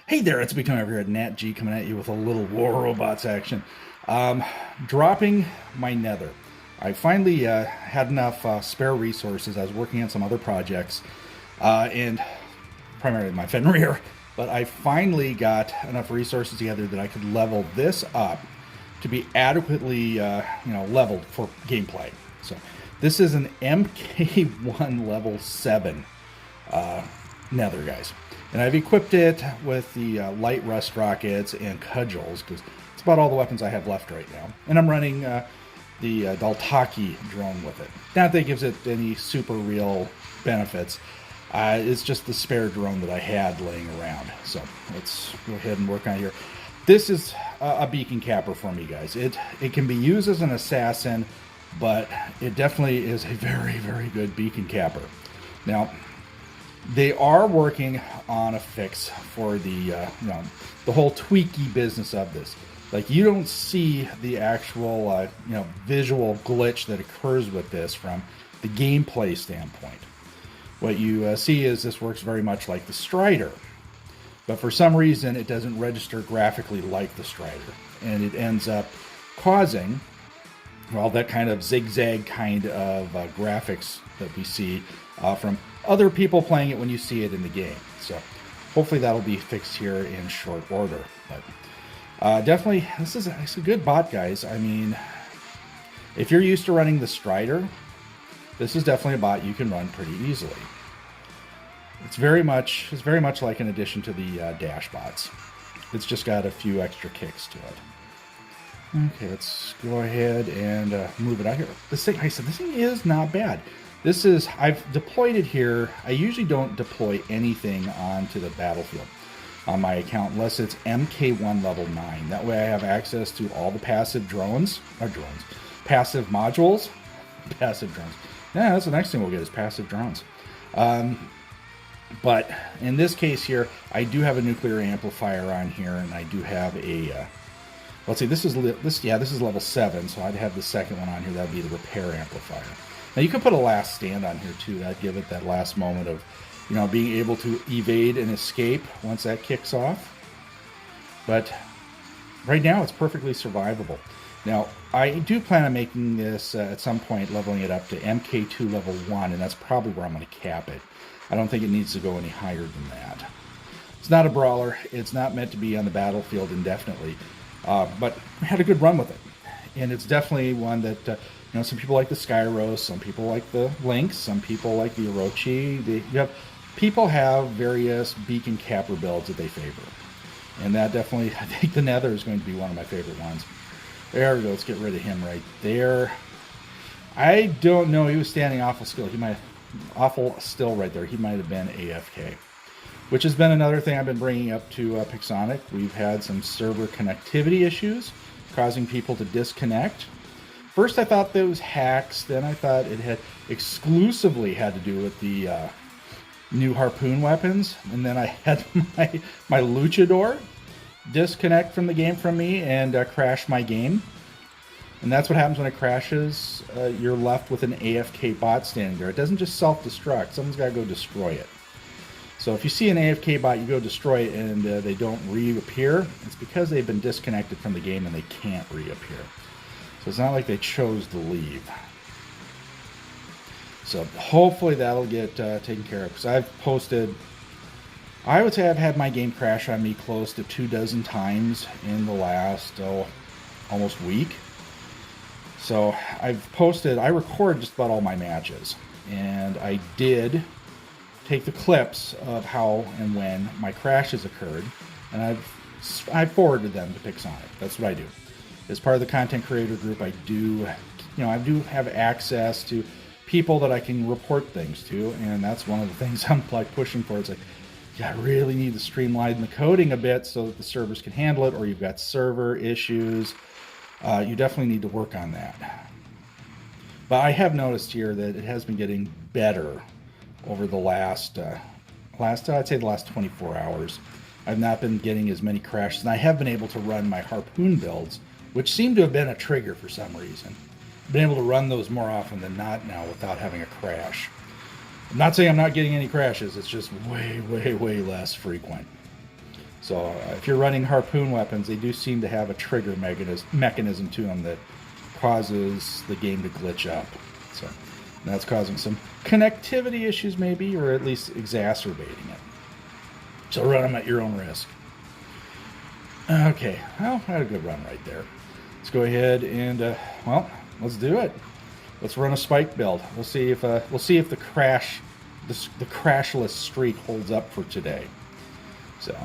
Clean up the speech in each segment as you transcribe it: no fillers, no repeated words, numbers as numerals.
Hey there, it's Becoming over here at natg coming at you with a little War Robots action. Dropping my Nether. I finally had enough spare resources. I was working on some other projects, and primarily my Fenrir, but I finally got enough resources together that I could level this up to be adequately, leveled for gameplay. So this is an MK1 level 7 Nether, guys. And I've equipped it with the light rust rockets and cudgels, because it's about all the weapons I have left right now. And I'm running the natg drone with it. Not that it gives it any super real benefits. It's just the spare drone that I had laying around. So let's go ahead and work on it here. This is a beacon capper for me, guys. It can be used as an assassin, but it definitely is a very, very good beacon capper. Now, they are working on a fix for the whole tweaky business of this. Like, you don't see the actual visual glitch that occurs with this from the gameplay standpoint. What you see is this works very much like the Strider, but for some reason it doesn't register graphically like the Strider, and it ends up causing, well, that kind of zigzag kind of graphics that we see from other people playing it when you see it in the game. So hopefully that'll be fixed here in short order. But definitely, this is a good bot, guys. I mean, if you're used to running the Strider, this is definitely a bot you can run pretty easily. It's very much like an addition to the dash bots. It's just got a few extra kicks to it. Okay, let's go ahead and move it out here. This thing, I said, this thing is not bad. This is, I've deployed it here. I usually don't deploy anything onto the battlefield on my account unless it's MK1 level 9. That way I have access to all the passive passive modules, passive drones. Yeah, that's the next thing we'll get is passive drones. But in this case here, I do have a nuclear amplifier on here, and I do have a, let's see, this is level 7, so I'd have the second one on here. That'd be the repair amplifier. Now you can put a last stand on here too. That'd give it that last moment of, being able to evade and escape once that kicks off. But right now it's perfectly survivable. Now I do plan on making this at some point, leveling it up to MK2 level 1, and that's probably where I'm going to cap it. I don't think it needs to go any higher than that. It's not a brawler. It's not meant to be on the battlefield indefinitely, but I had a good run with it, and it's definitely one that. Some people like the Skyros, some people like the Lynx, some people like the Orochi. People have various beacon capper builds that they favor. And that definitely, I think the Nether is going to be one of my favorite ones. There we go, let's get rid of him right there. I don't know, he was standing awful still. Awful still right there. He might have been AFK. Which has been another thing I've been bringing up to Pixonic. We've had some server connectivity issues, causing people to disconnect. First I thought that was hacks, then I thought it had exclusively had to do with the new harpoon weapons, and then I had my luchador disconnect from the game from me and crash my game. And that's what happens when it crashes. You're left with an AFK bot standing there. It doesn't just self-destruct, someone's got to go destroy it. So if you see an AFK bot, you go destroy it and they don't reappear, it's because they've been disconnected from the game and they can't reappear. So it's not like they chose to leave. So hopefully that'll get taken care of. Because I've posted, I would say I've had my game crash on me close to 24 times in the last almost week. So I've posted, I record just about all my matches. And I did take the clips of how and when my crashes occurred. And I've forwarded them to Pixonic. That's what I do. As part of the content creator group, I do have access to people that I can report things to, and that's one of the things I'm like pushing for. It's like, yeah, I really need to streamline the coding a bit so that the servers can handle it, or you've got server issues. You definitely need to work on that. But I have noticed here that it has been getting better over the last I'd say the last 24 hours. I've not been getting as many crashes, and I have been able to run my harpoon builds, which seem to have been a trigger for some reason. I've been able to run those more often than not now without having a crash. I'm not saying I'm not getting any crashes, it's just way, way, way less frequent. So if you're running harpoon weapons, they do seem to have a trigger mechanism to them that causes the game to glitch up. So that's causing some connectivity issues maybe, or at least exacerbating it. So run them at your own risk. Okay, well, I had a good run right there. Let's go ahead and, well, let's do it. Let's run a spike build. We'll see if the crashless streak holds up for today. So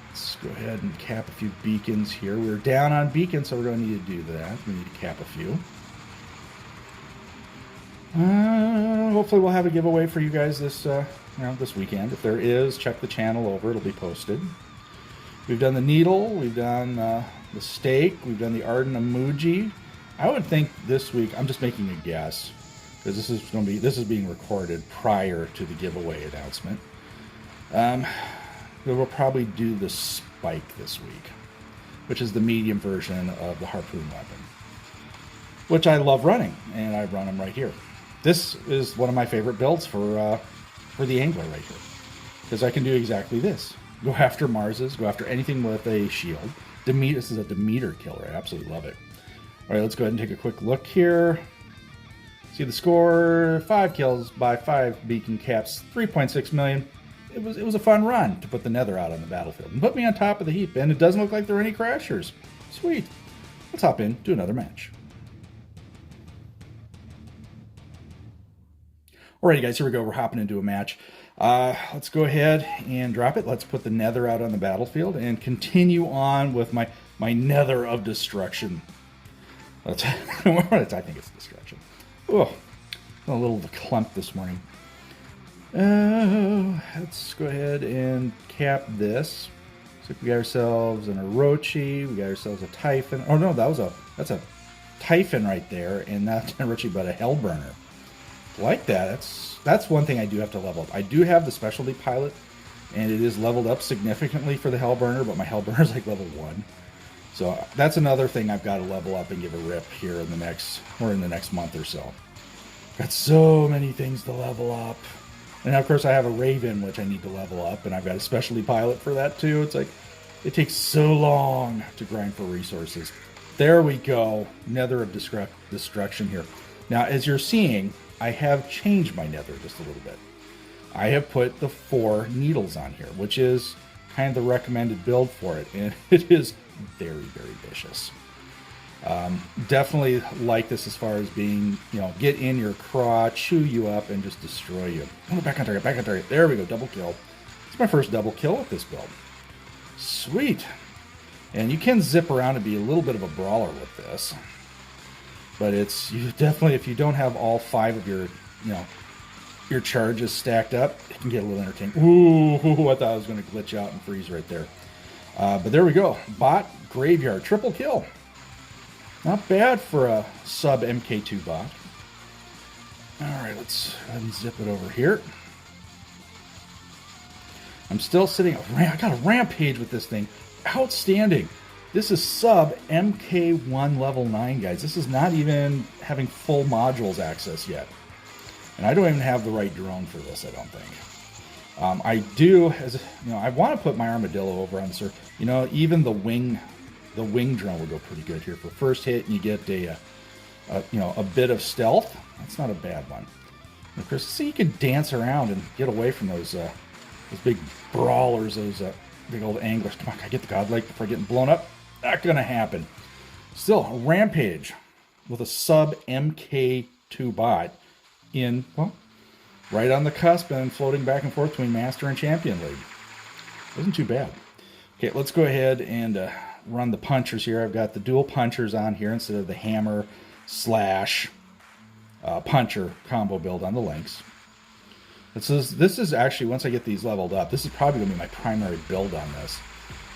let's go ahead and cap a few beacons here. We're down on beacons, so we're going to need to do that. We need to cap a few. Hopefully we'll have a giveaway for you guys this weekend. If there is, check the channel over. It'll be posted. We've done the needle. We've done the stake. We've done the ardent emoji. I would think this week, I'm just making a guess, because this is being recorded prior to the giveaway announcement. We'll probably do the spike this week, which is the medium version of the harpoon weapon, which I love running, and I run them right here. This is one of my favorite builds for the angler right here, because I can do exactly this. Go after Marses, go after anything with a shield. This is a Demeter killer. I absolutely love it. All right, let's go ahead and take a quick look here. See the score, 5 kills by 5 beacon caps, 3.6 million. It was a fun run to put the Nether out on the battlefield and put me on top of the heap, and it doesn't look like there are any crashers. Sweet. Let's hop in, do another match. Alrighty guys, here we go. We're hopping into a match. Let's go ahead and drop it. Let's put the Nether out on the battlefield and continue on with my Nether of destruction. I think it's destruction. Oh, a little clump this morning. Let's go ahead and cap this. So we got ourselves an Orochi. We got ourselves a Typhon. Oh no, that's a Typhon right there, and not an Orochi, but a Hellburner. Like that. That's one thing I do have to level up. I do have the specialty pilot, and it is leveled up significantly for the Hellburner, but my Hellburner is like level 1. So that's another thing I've got to level up and give a rip here in the next month or so. Got so many things to level up. And of course I have a Raven, which I need to level up, and I've got a specialty pilot for that too. It's like, it takes so long to grind for resources. There we go. Nether of destruction here. Now, as you're seeing, I have changed my Nether just a little bit. I have put the 4 needles on here, which is kind of the recommended build for it, and it is very, very vicious. Definitely like this as far as being, get in your crotch, chew you up, and just destroy you. Oh, back on target. There we go, double kill. It's my first double kill with this build. Sweet. And you can zip around and be a little bit of a brawler with this. But you definitely, if you don't have all 5 of your charges stacked up, it can get a little entertaining. Ooh, I thought I was going to glitch out and freeze right there. But there we go. Bot Graveyard, triple kill. Not bad for a sub MK2 bot. Alright, let's go ahead and zip it over here. I'm still sitting, I got a rampage with this thing. Outstanding. This is sub MK1 level 9, guys. This is not even having full modules access yet. And I don't even have the right drone for this, I don't think. I do, I want to put my armadillo over on the even the wing drone would go pretty good here for first hit, and you get a bit of stealth. That's not a bad one. And of course, see, you can dance around and get away from those big brawlers, those big old anglers. Come on, can I get the godlike before getting blown up? Not gonna happen. Still, a rampage with a sub MK2 bot in, well, right on the cusp and floating back and forth between Master and Champion League. Wasn't too bad. Okay, let's go ahead and run the punchers here. I've got the dual punchers on here instead of the hammer slash puncher combo build on the links. This is actually, once I get these leveled up, this is probably going to be my primary build on this.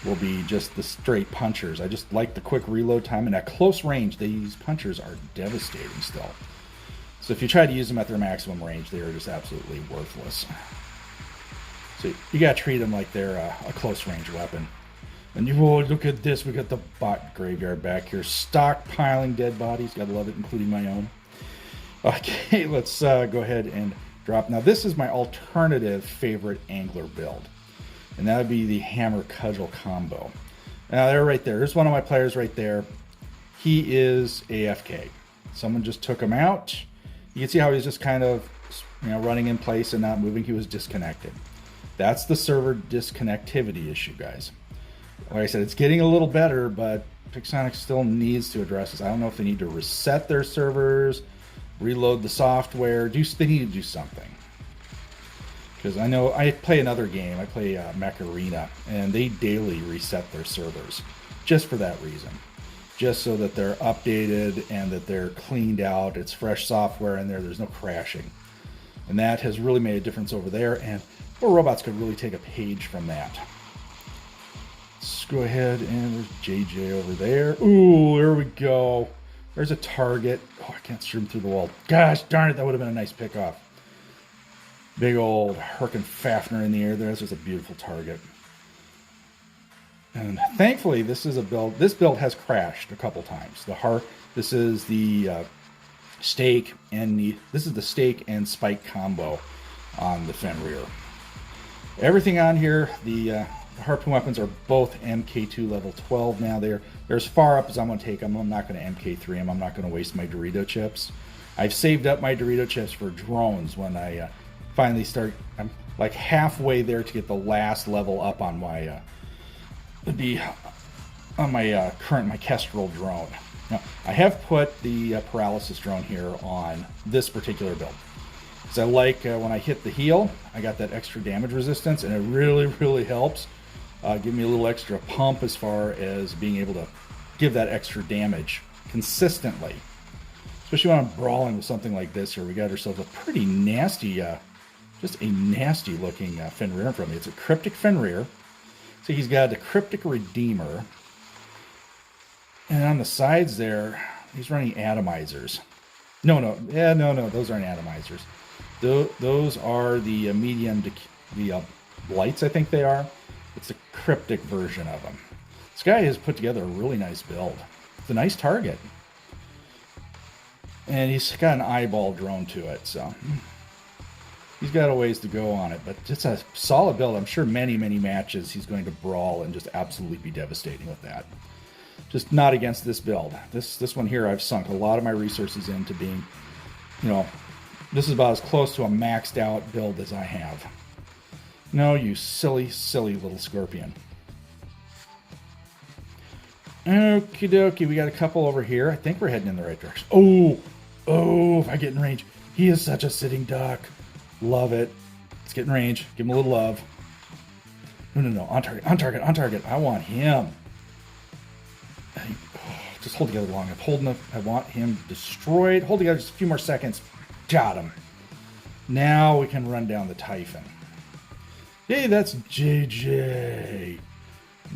Will be just the straight punchers. I just like the quick reload time, and at close range, these punchers are devastating still. So if you try to use them at their maximum range, they are just absolutely worthless. So you got to treat them like they're a close range weapon. And look at this, we got the bot graveyard back here, stockpiling dead bodies. Gotta love it, including my own. Okay, let's go ahead and drop. Now this is my alternative favorite angler build. and that would be the hammer cudgel combo. Now they're right there. There's one of my players right there. He is AFK. Someone just took him out. You can see how he's just kind of, running in place and not moving. He was disconnected. That's the server disconnectivity issue, guys. Like I said, it's getting a little better, but Pixonic still needs to address this. I don't know if they need to reset their servers, reload the software. They need to do something. Because I know I play another game. I play Mech Arena, and they daily reset their servers just for that reason. Just so that they're updated and that they're cleaned out. It's fresh software in there. There's no crashing. And that has really made a difference over there. And our robots could really take a page from that. Let's go ahead and there's JJ over there. Ooh, there we go. There's a target. Oh, I can't stream through the wall. Gosh darn it, that would have been a nice pickoff. Big old Herkin Fafner in the air there. This is a beautiful target. And thankfully, this is a build. This build has crashed a couple times. This is the stake and this is the stake and spike combo on the Fenrir. Everything on here, the harpoon weapons are both MK2 level 12 now. They're as far up as I'm going to take them. I'm not going to MK3 them. I'm not going to waste my Dorito chips. I've saved up my Dorito chips for drones when I finally start. I'm like halfway there to get the last level up on my my Kestrel drone. Now, I have put the paralysis drone here on this particular build. Because I like when I hit the heal, I got that extra damage resistance, and it really, really helps give me a little extra pump as far as being able to give that extra damage consistently. Especially when I'm brawling with something like this here. We got ourselves a pretty nasty, just a nasty looking Fenrir in front of me. It's a cryptic Fenrir. So he's got a cryptic Redeemer. And on the sides there, he's running atomizers. No, those aren't atomizers. Those are the medium, the lights, I think they are. It's a cryptic version of them. This guy has put together a really nice build. It's a nice target. And he's got an eyeball drone to it, so he's got a ways to go on it. But it's a solid build. I'm sure many, many matches he's going to brawl and just absolutely be devastating with that. Just not against this build. This one here, I've sunk a lot of my resources into being, this is about as close to a maxed out build as I have. No, you silly, silly little scorpion. Okie dokie, we got a couple over here. I think we're heading in the right direction. Oh, if I get in range. He is such a sitting duck. Love it. Let's get in range. Give him a little love. No. On target. I want him. Just hold together long enough. I want him destroyed. Hold together just a few more seconds. Got him. Now we can run down the Typhon. Hey, that's JJ.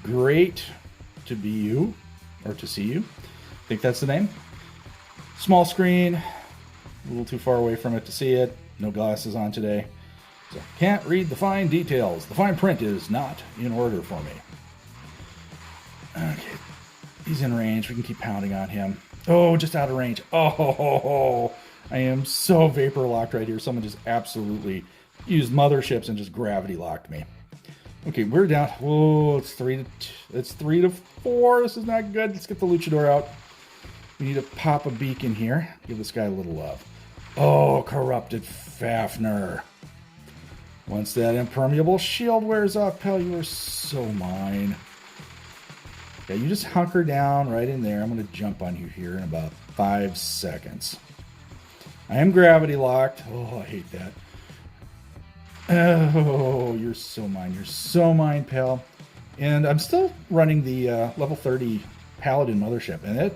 Great to be you, or to see you. I think that's the name. Small screen. A little too far away from it to see it. No glasses on today. So can't read the fine details. The fine print is not in order for me. Okay. He's in range. We can keep pounding on him. Oh, just out of range. Oh, I am so vapor locked right here. Someone just absolutely used motherships and just gravity locked me. Okay, we're down. Whoa, it's 3 to 4. This is not good. Let's get the luchador out. We need to pop a beacon here. Give this guy a little love. Oh, corrupted Fafner. Once that impermeable shield wears off, pal, you are so mine. Yeah, you just hunker down right in there. I'm going to jump on you here in about 5 seconds. I am gravity locked. Oh, I hate that. Oh, you're so mine. You're so mine, pal. And I'm still running the level 30 Paladin Mothership. And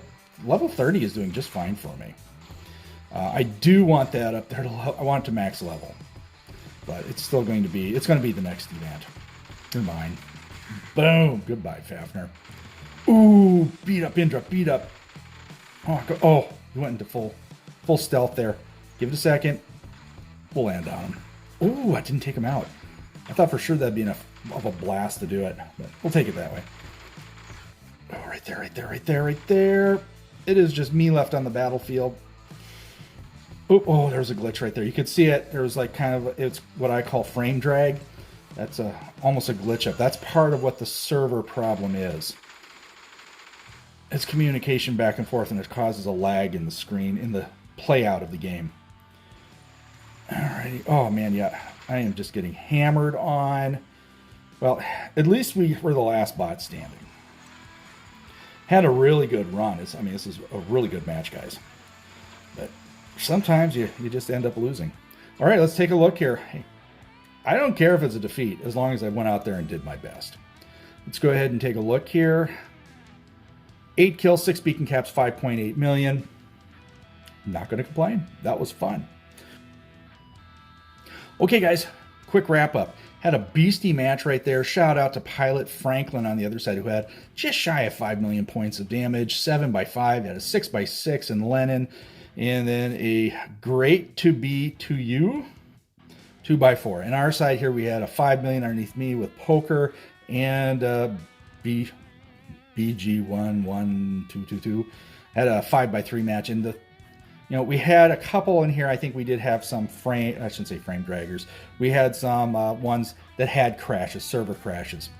level 30 is doing just fine for me. I do want that up there. I want it to max level. But it's still going to be, it's going to be the next event. You're mine. Boom. Goodbye, Fafner. Ooh, beat up, Indra, beat up. Oh, he went into full stealth there. Give it a second. We'll land on him. Ooh, I didn't take him out. I thought for sure that'd be enough of a blast to do it, but we'll take it that way. Oh, right there. It is just me left on the battlefield. Oh, there's a glitch right there. You could see it. There was like kind of, it's what I call frame drag. That's almost a glitch up. That's part of what the server problem is. It's communication back and forth, and it causes a lag in the screen, in the play out of the game. Alrighty. Oh man, yeah. I am just getting hammered on. Well, at least we were the last bot standing. Had a really good run. I mean, this is a really good match, guys. But sometimes you just end up losing. All right, let's take a look here. Hey, I don't care if it's a defeat, as long as I went out there and did my best. Let's go ahead and take a look here. 8 kills, 6 beacon caps, 5.8 million. Not going to complain. That was fun. Okay, guys, quick wrap up. Had a beastie match right there. Shout out to Pilot Franklin on the other side, who had just shy of 5 million points of damage. 7x5, had a 6x6 in Lennon. And then a great to be to you, 2x4. And our side here, we had a 5 million underneath me with Poker and BG11222. Had a 5x3 match. And we had a couple in here. I think we did have some frame draggers. We had some ones that had crashes, server crashes.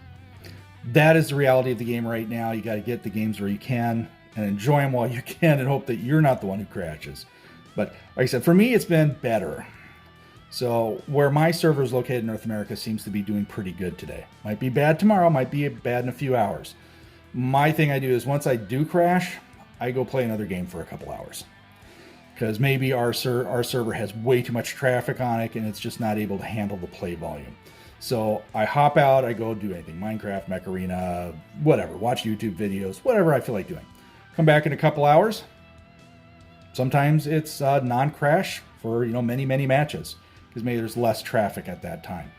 That is the reality of the game right now. You got to get the games where you can and enjoy them while you can and hope that you're not the one who crashes. But like I said, for me, it's been better. So where my server is located in North America seems to be doing pretty good today. Might be bad tomorrow, might be bad in a few hours. My thing I do is once I do crash, I go play another game for a couple hours. Because maybe our server has way too much traffic on it and it's just not able to handle the play volume. So I hop out, I go do anything, Minecraft, Mech Arena, whatever, watch YouTube videos, whatever I feel like doing. Come back in a couple hours. Sometimes it's non-crash for many matches because maybe there's less traffic at that time.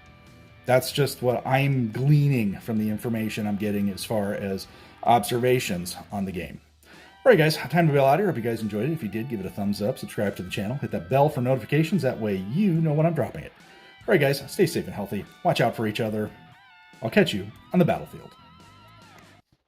That's just what I'm gleaning from the information I'm getting as far as observations on the game. All right, guys, time to bail out here. Hope you guys enjoyed it. If you did, give it a thumbs up, subscribe to the channel, hit that bell for notifications. That way you know when I'm dropping it. All right, guys, stay safe and healthy. Watch out for each other. I'll catch you on the battlefield.